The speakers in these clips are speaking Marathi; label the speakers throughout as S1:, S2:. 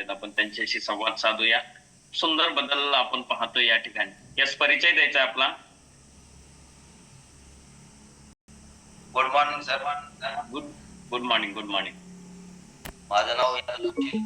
S1: आपण त्यांच्याशी संवाद साधूया. सुंदर बदल आपण पाहतो या ठिकाणी. यस, परिचय द्यायचा आपला.
S2: Good morning sir.
S1: Good morning.
S2: माझं नाव विनायक जोशी.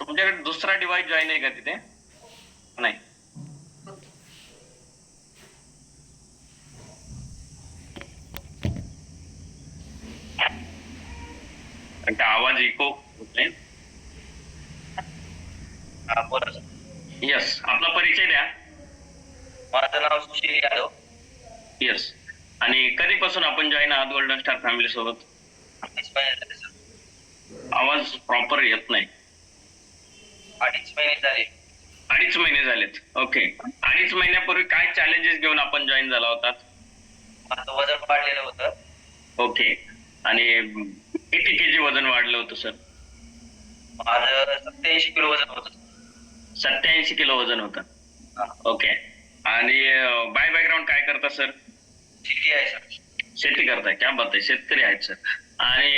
S1: तुमच्याकडे दुसरा डिव्हाइस जॉईन आहे का तिथे? नाही. का आवाज इको होतोय?
S2: हा बोला सर.
S1: यस, आपला परिचय द्या.
S2: माझं नाव सुशील यादव.
S1: यस, आणि कधीपासून आपण जॉईन आहात गोल्डन स्टार फॅमिली सोबत?
S2: 2.5 महिने झाले सर.
S1: आवाज प्रॉपर येत नाही.
S2: 2.5 महिने झाले.
S1: 2.5 महिने झालेत. ओके, 2.5 महिन्यापूर्वी काय चॅलेंजेस घेऊन आपण जॉईन झाला होता?
S2: माझं वजन वाढलेलं होतं.
S1: ओके, आणि किती केजी वजन वाढलं होतं सर?
S2: माझं 87 किलो वजन होतं.
S1: 87 किलो वजन होतं. ओके, आणि बाय बॅकग्राऊंड काय करता सर?
S2: शेती आहे सर.
S1: शेती करताय? क्या बात आहे, शेतकरी आहेत सर. आणि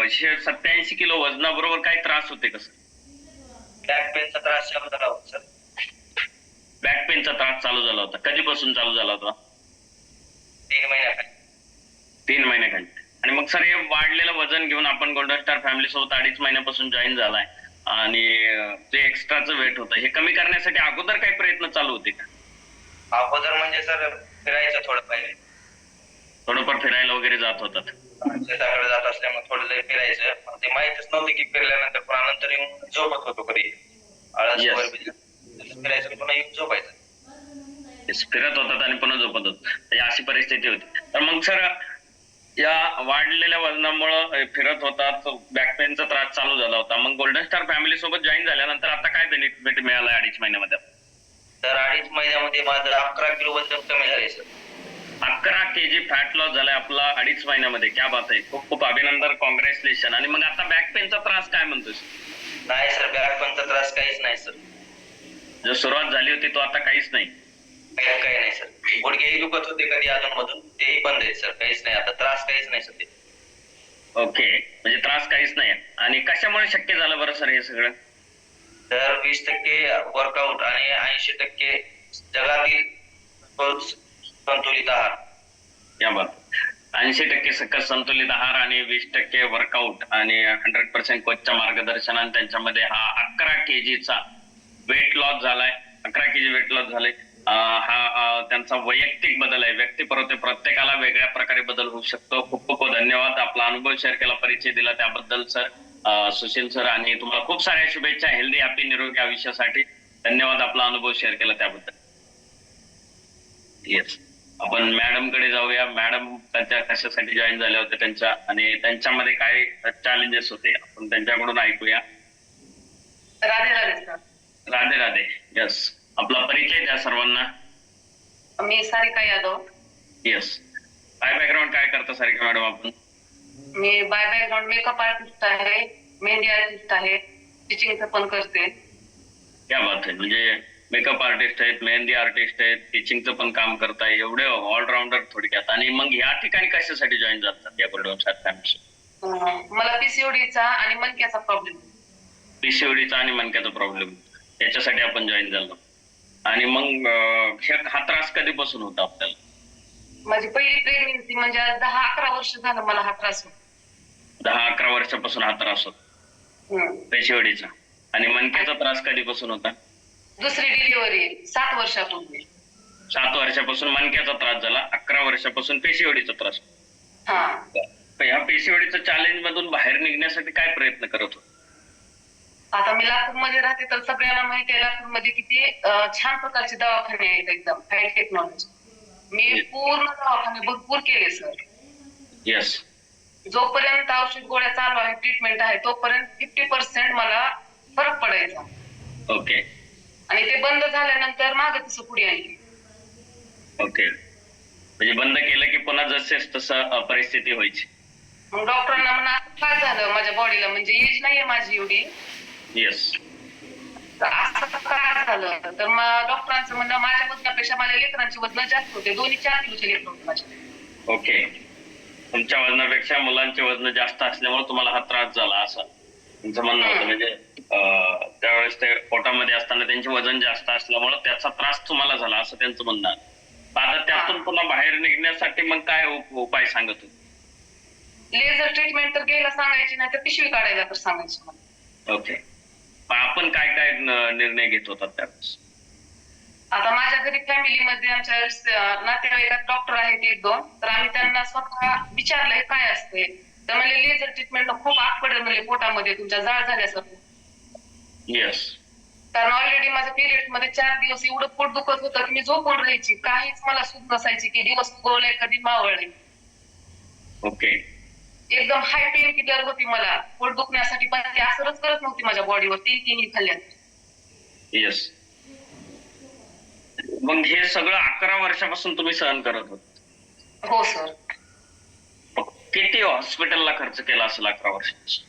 S1: 87 किलो वजनाबरोबर काय त्रास होते का सर?
S2: बॅक पेनचा त्रास चालू झाला होता सर.
S1: बॅक पेनचा त्रास चालू झाला होता. कधीपासून चालू झाला होता?
S2: 3 महिन्याखाली.
S1: 3 महिन्याखाली. आणि मग सर, हे वाढलेलं वजन घेऊन आपण गोल्डन स्टार फॅमिली सोबत 2.5 महिन्यापासून जॉईन झालाय, आणि जे एक्स्ट्राचं वेट होतं हे कमी करण्यासाठी अगोदर काही प्रयत्न चालू होते का?
S2: अगोदर म्हणजे सर फिरायचं थोडं पहिले.
S1: थोडंफार फिरायला वगैरे जात होतात?
S2: शेताकडे जात असल्यामुळे थोडं लय फिरायचं. पण ते माहितच नव्हतं की फिरल्यानंतर पुन्हा नंतर येऊन झोपत होतो कधी. आळस वगैरे फिरायचं पुन्हा येऊन झोपायचं.
S1: फिरत होतात आणि पुन्हा झोपत होत, अशी परिस्थिती होती. तर मग सर, या वाढलेल्या वजनामुळे फिरत होतात, बॅक पेनचा त्रास चालू झाला होता. मग गोल्डन स्टार फॅमिली सोबत जॉईन झाल्यानंतर आता काय बेनिफिट मिळाला 2.5 महिन्यामध्ये?
S2: तर 2.5 महिन्यामध्ये माझं 11 किलो वजन कमी झाले सर.
S1: 11 केजी फॅट लॉस झालाय आपला 2.5 महिन्यामध्ये. क्या बात आहे, खूप खूप अभिनंदन, कॉंग्रॅच्युलेशन. आणि मग आता बॅक पेनचा त्रास काय म्हणतोय?
S2: नाही सर, बॅक पेनचा त्रास काहीच नाही सर.
S1: जो सुरुवात झाली होती तो आता काहीच नाही?
S2: काही नाही सर. गुडघेही दुखत होते कधी अजून मधून, तेही बंद आहेत सर. काहीच नाही आता, त्रास काहीच नाही सध्या.
S1: ओके, म्हणजे त्रास काहीच नाही. आणि कशामुळे शक्य झालं बरं सर हे सगळं?
S2: तर 20% वर्कआउट आणि 80% जगातील संतुलित आहार.
S1: या बात, 80% सकस संतुलित आहार आणि 20% वर्कआउट आणि 100% कोचच्या मार्गदर्शनाने त्यांच्यामध्ये हा 11 केजीचा वेट लॉस झालाय. 11 केजी वेट लॉस झाले. हा त्यांचा वैयक्तिक बदल आहे. व्यक्तिपरत्वे प्रत्येकाला वेगळ्या प्रकारे बदल होऊ शकतो. खूप खूप धन्यवाद. आपला अनुभव शेअर केला, परिचय दिला त्याबद्दल सर, सुशील सर. आणि तुम्हाला खूप साऱ्या शुभेच्छा हेल्दी हॅपी निरोगी आयुष्यासाठी. धन्यवाद आपला अनुभव शेअर केला त्याबद्दल. येस, आपण मॅडम कडे जाऊया. मॅडम त्यांच्या कशासाठी जॉईन झाल्या होत्या त्यांच्या, आणि त्यांच्यामध्ये काय चॅलेंजेस होते आपण त्यांच्याकडून ऐकूया.
S3: राधे राधे सर.
S1: राधे राधे. यस, आपला परिचय द्या सर्वांना.
S3: मी सारिका यादव.
S1: यस, काय बॅकग्राऊंड काय करता सारिका मॅडम आपण?
S3: मी बाय बॅकग्राऊंड मेकअप आर्टिस्ट आहे, मेहंदी आर्टिस्ट आहे, टीचिंगचं पण करते.
S1: क्या बात आहे, म्हणजे मेकअप आर्टिस्ट आहेत, मेहंदी आर्टिस्ट आहेत, टीचिंगचं पण काम करताय, एवढे ऑलराऊंडर थोडक्यात. आणि मग या ठिकाणी कशासाठी जॉईन झालात या गोल्डन स्टार फॅमिली?
S3: मला पीसीओडीचा आणि मणक्याचा प्रॉब्लेम.
S1: पीसीओडीचा आणि मणक्याचा प्रॉब्लेम, याच्यासाठी आपण जॉईन झालो. आणि मग हा त्रास कधीपासून होता आपल्याला?
S3: माझी पहिली प्रेग्नेन्सी, म्हणजे 10-11 वर्ष झालं मला हा त्रास होतो.
S1: 10-11 वर्षापासून हा त्रास होता पीसीओडीचा. आणि मणक्याचा त्रास कधीपासून होता?
S3: दुसरी डिलिव्हरी 7 वर्षापूर्वी.
S1: 7 वर्षापासून मणक्याचा त्रास झाला, 11 वर्षापासून पीसीओडीचा त्रास. ह्या पीसीओडीच्या चॅलेंज मधून बाहेर निघण्यासाठी काय प्रयत्न करत होता?
S3: आता मी लातूरमध्ये राहते, तर सगळ्यांना माहिती आहे लातूरमध्ये किती छान प्रकारचे दवाखाने आहेत, एकदम हाय टेक्नॉलॉजी. मी पूर्ण दवाखाने भरपूर केले सर.
S1: यस,
S3: जोपर्यंत औषध गोळ्या चालू आहे, ट्रीटमेंट आहे, तोपर्यंत 50% मला फरक पडायचा.
S1: ओके.
S3: आणि ते बंद झाल्यानंतर मागे तसं पुढे आली.
S1: ओके, म्हणजे बंद केलं की पुन्हा जसेच तसं परिस्थिती व्हायची.
S3: मग डॉक्टरांना म्हणा काय झालं माझ्या बॉडीला, म्हणजे एज नाहीये माझी एवढी.
S1: येस,
S3: तर असं काय झालं, तर मग डॉक्टरांचं म्हणणं माझ्या वजनापेक्षा माझ्या लेकरांचे वजन जास्त होते. दोन्ही 4 किलोचे लेकर होते माझे.
S1: ओके, तुमच्या वजनापेक्षा मुलांचे वजन जास्त असल्यामुळे तुम्हाला हा त्रास झाला. असं तुमचं म्हणणं होतं म्हणजे त्यावेळेस ते पोटामध्ये असताना त्यांचे वजन जास्त असल्यामुळे त्याचा त्रास तुम्हाला झाला असं त्यांचं म्हणणं आहे. आता त्यातून पुन्हा बाहेर निघण्यासाठी मग काय उपाय सांगत होते?
S3: लेझर ट्रीटमेंट तर घ्यायला सांगायची नाही तर पिशवी काढायला तर सांगायची मला.
S1: ओके. आपण काय काय निर्णय घेत होता त्यावेळेस?
S3: आता माझ्या घरी फॅमिलीमध्ये आमच्या नातेवाईकात डॉक्टर आहेत एक दोन, तर आम्ही त्यांना स्वतः विचारलं हे काय असते, तर म्हणजे लेझर ट्रीटमेंट खूप आग पडेल म्हणजे पोटामध्ये तुमच्या जाळ झाल्यासारखं.
S1: येस.
S3: कारण ऑलरेडी माझ्या पिरियड मध्ये 4 दिवस एवढं पोट दुखत होतं की मी झोपून राहायची, काहीच मला सुख नसायची की दिवस उगवलाय कधी मावळले.
S1: ओके.
S3: एकदम हाय पेन किलर होती मला पोट दुखण्यासाठी, पण ती असरच करत नव्हती माझ्या बॉडीवर 3 खाल्ल्यात.
S1: येस. मग हे सगळं 11 वर्षापासून तुम्ही सहन करत होता?
S3: हो सर.
S1: किती हॉस्पिटलला खर्च केला असेल 11 वर्षापासून?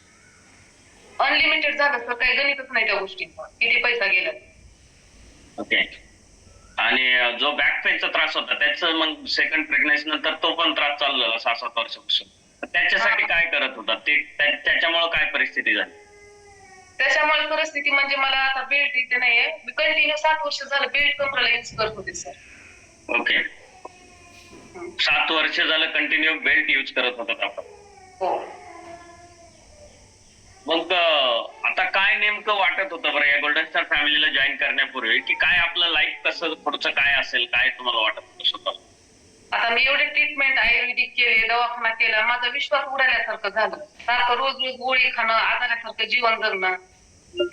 S3: अनलिमिटेड झालं तर काही गणितच नाही त्या गोष्टींचा, किती पैसा गेला.
S1: ओके. आणि जो बॅक पेनचा त्रास होता त्याचं मग सेकंड प्रेग्नन्सी नंतर तो पण त्रास चालू झाला 6-7 वर्षापासून. त्याच्यासाठी काय करत होता ते? त्याच्यामुळे काय परिस्थिती झाली?
S3: त्याच्यामुळे परिस्थिती म्हणजे मला आता बेल्ट इथे नाहीये, मी कंटिन्यू 7 वर्ष झालं बेल्ट कमरेला यूज करत होते सर.
S1: ओके. 7 वर्ष झालं कंटिन्यू बेल्ट यूज करत होतात आपण?
S3: हो.
S1: मग आता काय नेमकं वाटत होतं बरं या गोल्डन स्टार फॅमिलीला जॉईन करण्यापूर्वी, की काय आपलं लाईफ कसं पुढचं काय असेल, काय तुम्हाला वाटत होतं स्वतः?
S3: आता मी एवढे ट्रीटमेंट आयुर्वेदिक केले, दवाखाना केला, माझा विश्वास उडाल्यासारखं झालं. सारखं रोज रोज गोळी खाणं, आजारासारखं जीवन जगणं,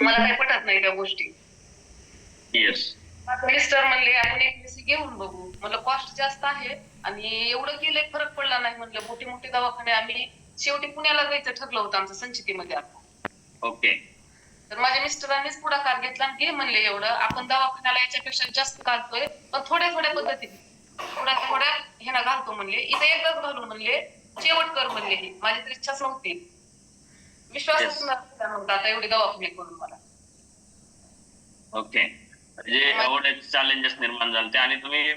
S3: मला काही पटत नाही त्या गोष्टी.
S1: येस.
S3: मिस्टर म्हणले आपण एक घेऊन बघू, म्हणलं कॉस्ट जास्त आहे आणि एवढं केलंय फरक पडला नाही, म्हणलं मोठे मोठे दवाखाने आम्ही शेवटी पुण्याला जायचं ठरलं होतं आमचं संचितीमध्ये. आता
S1: ओके.
S3: तर माझ्या मिस्टरांनीच पुढाकार घेतला आणि घे म्हणले एवढं आपण दवाखान्याला याच्यापेक्षा जास्त घालतोय, पण थोड्या थोड्या पद्धतीने थोड्या ह्याला घालतो म्हणले, इथे एकदाच घालून म्हणले, शेवट कर म्हणले. ही माझी तर इच्छाच नव्हती, विश्वासच नव्हता आता एवढी दवाखाने करून मला.
S1: ओके. म्हणजे एवढे चॅलेंजेस निर्माण झाले आणि तुम्ही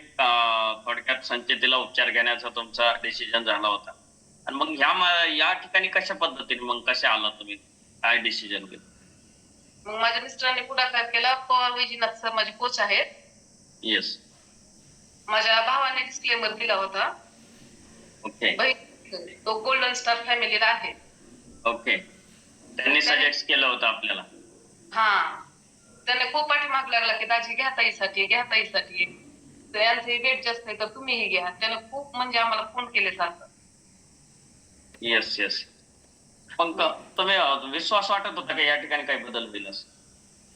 S1: थोडक्यात संचितीला उपचार घेण्याचा तुमचा डिसिजन झाला होता. आणि मग या ठिकाणी कशा पद्धतीने मग कसे आला तुम्ही, काय डिसिजन घेतलं?
S3: मग माझ्या मिस्टरांनी पुढाकार केला. पवार वैजनाथ सर माझे कोच आहेत.
S1: येस.
S3: माझ्या भावाने डिस्क्लेमर दिला होता.
S1: ओके.
S3: तो गोल्डन स्टार फॅमिलीला आहे.
S1: ओके. त्यांनी सजेस्ट केलं होतं आपल्याला?
S3: हा, त्याने खूप पाठीमाग लागला की दाजी घ्या ताईसाठी, घ्या ताईसाठी, तर यांचे वेट जास्त नाही तर तुम्हीही घ्या. त्याने खूप म्हणजे आम्हाला फोन केले सारखं.
S1: Yes yes. पण तुम्ही विश्वास वाटत होता का या ठिकाणी काही बदल होईल असं?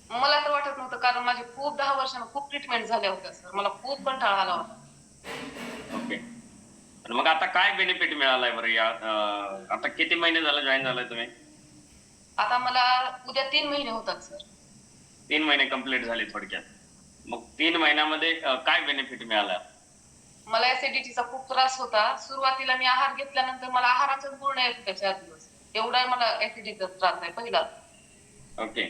S3: मला तर वाटत नव्हतं, कारण माझे खूप 10 वर्षांना खूप ट्रीटमेंट झाल्या होत्या सर, मला खूप कंटाळा आला होता.
S1: ओके. आणि मग आता काय बेनिफिट मिळालाय बरं या आता किती महिने झाले जॉईन झालाय तुम्ही?
S3: आता मला उद्या 3 महिने होतात सर.
S1: 3 महिने कंप्लीट झाले थोडक्यात. मग 3 महिन्यामध्ये काय बेनिफिट मिळाला?
S3: मला ऍसिडिटीचा खूप त्रास होता. सुरुवातीला मी आहार घेतल्यानंतर मला आहाराचाच गुण येत होता 4 दिवस. एवढा मला ऍसिडिटीचा त्रास आहे पहिला.
S1: ओके.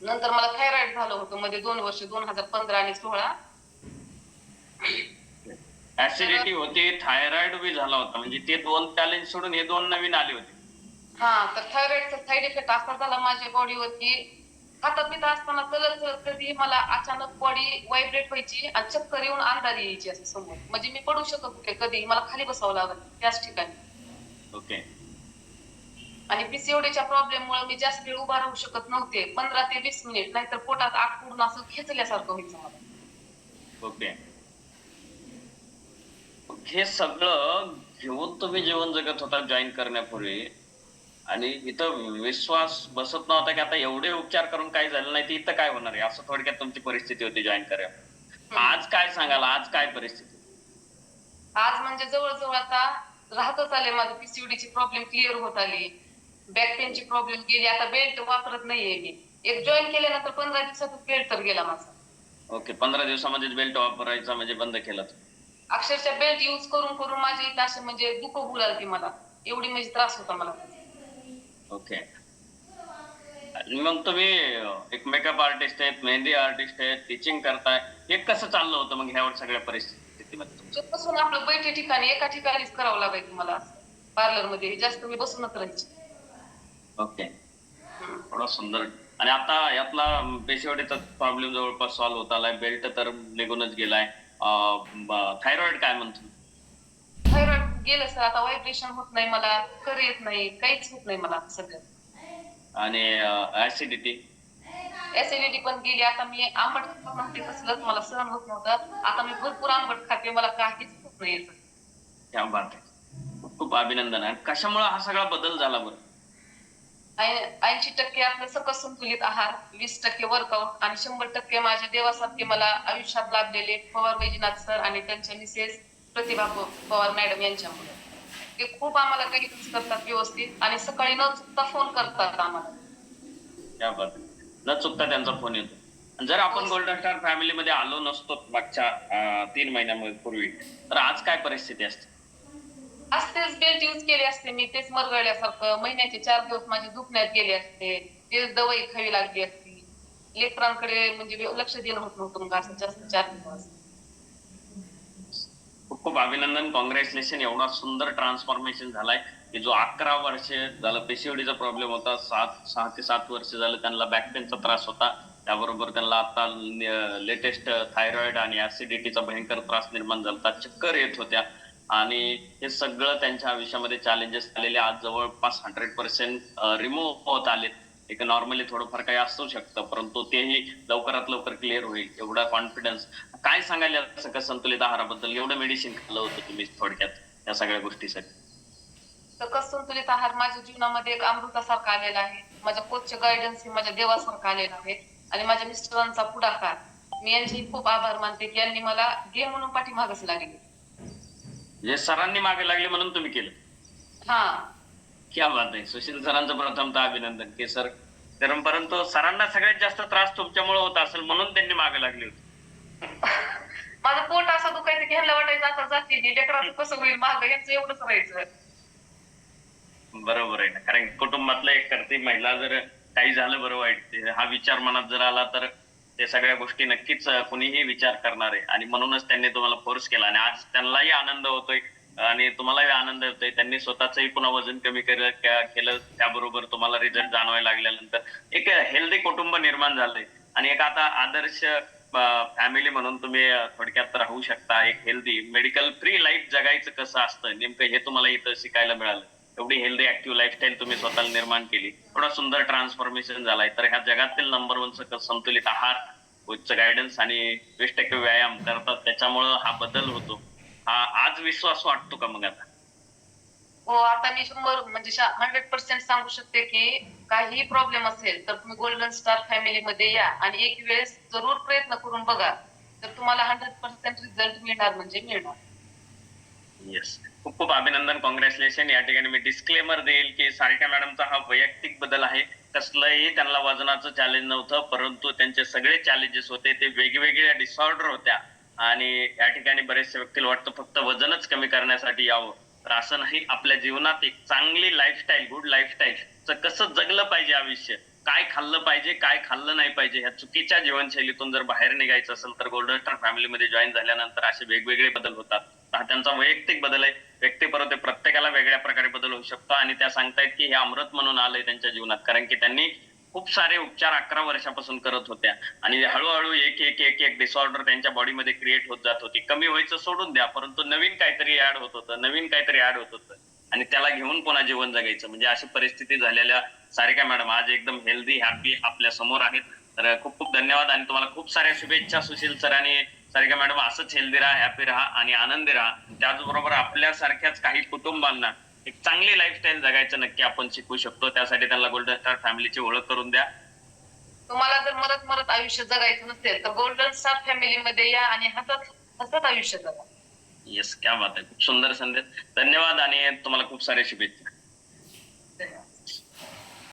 S3: नंतर मला थायरॉइड झालं होतं मध्ये 2 वर्ष, 2015 आणि 16.
S1: ऍसिडिटी होती, थायरॉइड बी झाला होता, म्हणजे ते 2 चॅलेंज सोडून हे 2 नवीन आले होते.
S3: हा, तर थायरॉइडचा साईड इफेक्ट असा झाला माझ्या बॉडीवरती, हातात पिता असताना चलत कधी मला अचानक बॉडी व्हायब्रेट व्हायची आणि चक्कर येऊन अंधारी यायची असं समोर, म्हणजे मी पडू शकत होते कधी, मला खाली बसावं लागत त्याच ठिकाणी.
S1: ओके.
S3: आणि पीसीओडीच्या प्रॉब्लेम मुळे मी जास्त वेळ उभा राहू शकत नव्हते, 15 ते 20 मिनिट, नाहीतर पोटात आग पूर्ण असं खेचल्यासारखं व्हायचं मला.
S1: ओके. हे सगळं घेऊन तुम्ही जीवन जगत होता जॉईन करण्यापूर्वी, आणि इथं विश्वास बसत नव्हता की आता एवढे उपचार करून काही झालं नाही तर इथं काय होणार आहे, असं थोडक्यात तुमची परिस्थिती होती जॉईन करायला. आज काय सांगाल, आज काय परिस्थिती?
S3: आज म्हणजे जवळजवळ आता राहतच आले, माझं पीसीओडीची प्रॉब्लेम क्लिअर होत आली, बॅक पेनची प्रॉब्लेम गेली, आता बेल्ट वापरत नाहीये मी. एक जॉईन केल्यानंतर 15 दिवसातच बेल्ट तर गेला माझा.
S1: ओके. 15 दिवसामध्येच बेल्ट वापरायचा म्हणजे बंद केला?
S3: अक्षरशः बेल्ट यूज करून करून माझी इथं असे म्हणजे दुःख होऊ लागली मला, एवढी म्हणजे त्रास होता मला.
S1: ओके. आणि मग तुम्ही एक मेकअप आर्टिस्ट आहेत, मेहंदी आर्टिस्ट आहेत, टीचिंग करताय, हे कसं चाललं होतं मग ह्यावर सगळ्या परिस्थितीमध्ये?
S3: बसून आपलं बैठे ठिकाणी एका ठिकाणीच करावं लागायचं मला, पार्लर मध्ये जास्त मी बसूनच राहायची.
S1: ओके. एवढा सुंदर. आणि आता यातला पेशीवाढीचा प्रॉब्लेम जवळपास सॉल्व्ह होत आलाय, बेल्ट तर निघूनच गेलाय. थायरॉइड काय म्हणतो?
S3: थायरॉइड गेलं सर, आता व्हायब्रेशन होत नाही मला, कर येत नाही, काहीच होत नाही मला सध्या.
S1: आणि ऍसिडिटी?
S3: ऍसिडिटी पण गेली. आता मी आंबट खात नव्हते, कसलंच मला सहन होत नव्हतं. आता मी भरपूर आंबट खाते, मला काहीच होत नाही याचं.
S1: क्या बात आहे. खूप खूप अभिनंदन. आणि कशामुळे हा सगळा बदल झाला बरं?
S3: 80% आपलं सकस संतुलित आहार, 20% वर्कआउट आणि 100% माझ्या देवासारखे मला आयुष्यात लाभलेले पवार वैजनाथ सर आणि त्यांच्या मिसेस प्रतिभा पवार मॅडम यांच्यामुळे. ते खूप आम्हाला गाईडन्स करतात व्यवस्थित आणि सकाळी न चुकता फोन करतात आम्हाला.
S1: क्या बात आहे. न चुकता त्यांचा फोन येतो. आणि जर आपण गोल्डन स्टार फॅमिलीमध्ये आलो नसतो मागच्या 3 महिन्यापूर्वी, तर आज काय परिस्थिती असते?
S3: असतेच बेल्ट यूज केले असते मी, तेच मरगळल्यासारखं. महिन्याचे 4 दिवस माझे दुखण्यात गेले असते, तेच दवाई खावी लागली असती. लेकरांकडे म्हणजे लक्ष देणं होत नव्हतं मग असं जास्त 4 दिवस.
S1: खूप खूप अभिनंदन, कॉंग्रॅच्युलेशन. एवढा सुंदर ट्रान्सफॉर्मेशन झालाय की जो 11 वर्ष झालं पेशीवडीचा प्रॉब्लेम होता, 6 ते 7 वर्ष झालं त्यांना बॅक पेनचा त्रास होता, त्याबरोबर त्यांना आता लेटेस्ट थायरॉइड आणि ऍसिडिटीचा भयंकर त्रास निर्माण झाला, चक्कर येत होत्या. आणि हे सगळं त्यांच्या आयुष्यामध्ये चॅलेंजेस आलेले आज जवळपास 100% रिमूव्ह होत आले. एक नॉर्मली थोडंफार काही असू शकतं, परंतु तेही लवकरात लवकर क्लिअर होईल एवढा कॉन्फिडन्स. काय सांगाल या सकस संतुलित आहाराबद्दल? एवढं मेडिसिन खाल्लं होतं तुम्ही थोडक्यात या सगळ्या गोष्टीसाठी?
S3: सकस संतुलित आहार माझ्या जीवनामध्ये एक अमृतासारखा आलेला आहे. माझ्या कोचचे गायडन्स हे माझ्या देवासारखं आलेलं आहे आणि माझ्या मिस्टरांचा पुढाकार. मी यांचे खूप आभार मानते की यांनी मला घे म्हणून पाठीमागच लागले.
S1: म्हणजे सरांनी मागे लागले म्हणून तुम्ही केलं?
S3: हा.
S1: क्या बात आहे. सुशील सरांचं प्रथमतः अभिनंदन की सर, कारण परंतु सरांना सगळ्यात जास्त त्रास तुमच्यामुळे होत असेल म्हणून त्यांनी मागे लागले होते.
S3: माझं पोट असं दुखायचं की ह्यांना वाटायचं आता जाते लेकराचं कसं होईल, मागं यांचं एवढंच राहायचं.
S1: बरोबर आहे ना, कारण कुटुंबातलं एक करती महिला जर काही झालं बरं वाईट, हा विचार मनात जर आला तर ते सगळ्या गोष्टी नक्कीच कुणीही विचार करणार आहे. आणि म्हणूनच त्यांनी तुम्हाला फोर्स केला आणि आज त्यांनाही आनंद होतोय आणि तुम्हालाही आनंद होतोय. त्यांनी स्वतःचंही पुन्हा वजन कमी केलं, त्याबरोबर तुम्हाला रिझल्ट जाणवायला लागल्यानंतर एक हेल्दी कुटुंब निर्माण झालंय आणि एक आता आदर्श फॅमिली म्हणून तुम्ही थोडक्यात राहू शकता. एक हेल्दी मेडिकल फ्री लाईफ जगायचं कसं असतं नेमकं हे तुम्हाला इथं शिकायला मिळालं. एवढी हेल्दी ऍक्टिव्ह लाईफस्टाईल तुम्ही स्वतःला निर्माण केली, एवढा सुंदर ट्रान्सफॉर्मेशन झालाय. तर ह्या जगातील नंबर 1 सकस संतुलित आहार, उच्च गायडन्स आणि 20% व्यायाम करतात, त्याच्यामुळं हा बदल होतो. हा आज विश्वास वाटतो का मग आता?
S3: हो, आता मी 100% सांगू शकते की काहीही प्रॉब्लेम असेल तर तुम्ही गोल्डन स्टार फॅमिलीमध्ये या आणि एक वेळेस जरूर प्रयत्न करून बघा, तर तुम्हाला 100% रिझल्ट मिळणार म्हणजे मिळणार.
S1: येस, खूप खूप अभिनंदन, कॉंग्रॅच्युलेशन. या ठिकाणी मी डिस्क्लेमर देईल की सारिका मॅडमचा हा वैयक्तिक बदल आहे. कसलंही त्यांना वजनाचं चॅलेंज नव्हतं, परंतु त्यांचे सगळे चॅलेंजेस होते ते वेगवेगळ्या डिसऑर्डर होत्या. आणि या ठिकाणी बरेचसे व्यक्तीला वाटतं फक्त वजनच कमी करण्यासाठी यावं, तर असं नाही. आपल्या जीवनात एक चांगली लाईफस्टाईल, गुड लाईफस्टाईल कसं जगलं पाहिजे, आयुष्य काय खाल्लं पाहिजे, काय खाल्लं नाही पाहिजे, ह्या चुकीच्या जीवनशैलीतून जर बाहेर निघायचं असेल तर गोल्डन स्टार फॅमिलीमध्ये जॉईन झाल्यानंतर असे वेगवेगळे बदल होतात. हा त्यांचा वैयक्तिक बदल आहे. व्यक्तिपरत्वे प्रत्येकाला वेगळ्या प्रकारे बदल होऊ शकतो आणि त्या सांगतायत की हे अमृत म्हणून आलंय त्यांच्या जीवनात, कारण की त्यांनी खूप सारे उपचार 11 वर्षापासून करत होत्या आणि हळूहळू एक डिसऑर्डर त्यांच्या बॉडीमध्ये क्रिएट होत जात होती. कमी व्हायचं सोडून द्या, परंतु नवीन काहीतरी ऍड होत होतं आणि त्याला घेऊन पुन्हा जीवन जगायचं. म्हणजे अशी परिस्थिती झालेल्या सारिका मॅडम आज एकदम हेल्दी, हॅपी आपल्या समोर आहेत. तर खूप खूप धन्यवाद आणि तुम्हाला खूप साऱ्या शुभेच्छा सुशील सर आणि सारिका मॅडम. असंच हेल्दी राहा, हॅपी राहा आणि आनंदी राहा. त्याचबरोबर आपल्यासारख्याच काही कुटुंबांना एक चांगली लाईफस्टाईल जगायचं नक्की आपण शिकू शकतो. त्यासाठी त्यांना गोल्डन स्टार फॅमिलीची ओळख करून द्या.
S3: तुम्हाला जर मरत आयुष्य जगायचं नसेल तर गोल्डन स्टार फॅमिलीमध्ये या आणि हसत आयुष्य जगा.
S1: येस, क्या बात आहे. खूप सुंदर संदेश. धन्यवाद आणि तुम्हाला खूप सारे शुभेच्छा.